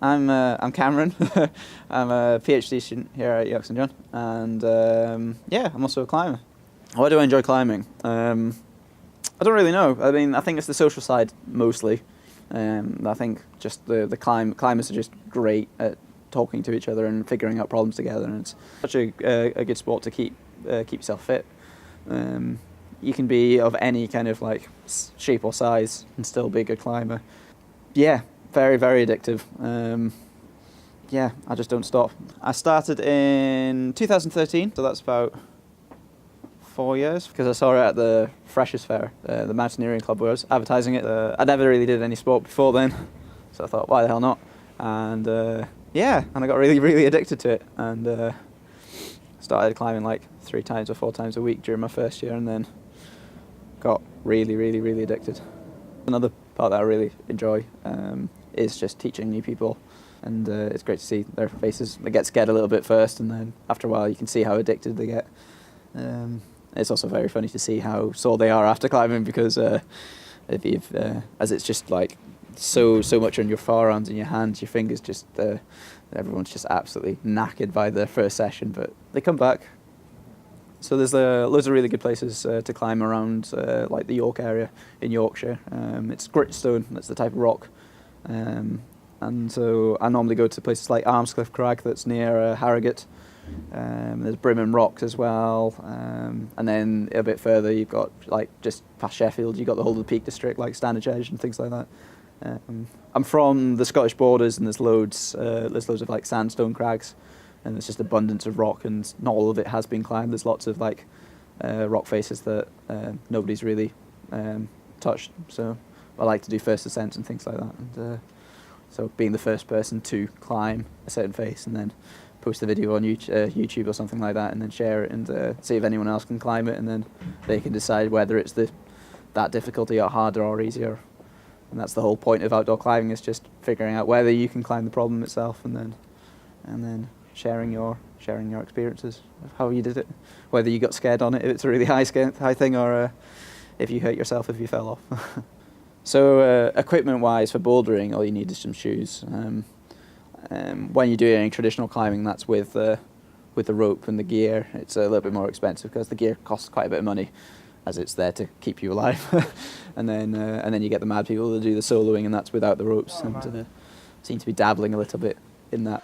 I'm Cameron. I'm a PhD student here at York St John, and yeah, I'm also a climber. Why do I enjoy climbing? I don't really know. I mean, I think it's the social side mostly. I think just the climbers are just great at talking to each other and figuring out problems together, and it's such a good sport to keep yourself fit. You can be of any kind of like shape or size and still be a good climber. Yeah, very, very addictive. Yeah, I just don't stop. I started in 2013, so that's about 4 years, because I saw it at the Freshers Fair, the mountaineering club where I was advertising it. I never really did any sport before then, so I thought, why the hell not? And yeah, and I got really, really addicted to it, and started climbing like 3 times or 4 times a week during my first year, and then got really, really, really addicted. Another part that I really enjoy is just teaching new people, and it's great to see their faces. They get scared a little bit first, and then after a while you can see how addicted they get. It's also very funny to see how sore they are after climbing, because if you've, as it's just like so much on your forearms and your hands, your fingers, just everyone's just absolutely knackered by the first session, but they come back. So there's loads of really good places to climb around, like the York area in Yorkshire. It's gritstone, that's the type of rock. And so I normally go to places like Armscliff Crag, that's near Harrogate. There's Brimham Rocks as well. And then a bit further you've got, like just past Sheffield, you've got the whole of the Peak District, like Standage Edge and things like that. I'm from the Scottish borders, and there's loads of like sandstone crags, and there's just abundance of rock, and not all of it has been climbed. There's lots of like rock faces that nobody's really touched, so I like to do first ascents and things like that, and so being the first person to climb a certain face and then post the video on YouTube or something like that, and then share it and see if anyone else can climb it, and then they can decide whether it's that difficulty or harder or easier. And that's the whole point of outdoor climbing, is just figuring out whether you can climb the problem itself, and then sharing your experiences of how you did it, whether you got scared on it if it's a really high thing, or if you hurt yourself if you fell off. So equipment wise, for bouldering, all you need is some shoes. When you're doing traditional climbing, that's with the rope and the gear. It's a little bit more expensive because the gear costs quite a bit of money, as it's there to keep you alive. and then you get the mad people that do the soloing, and that's without the ropes, and seem to be dabbling a little bit in that.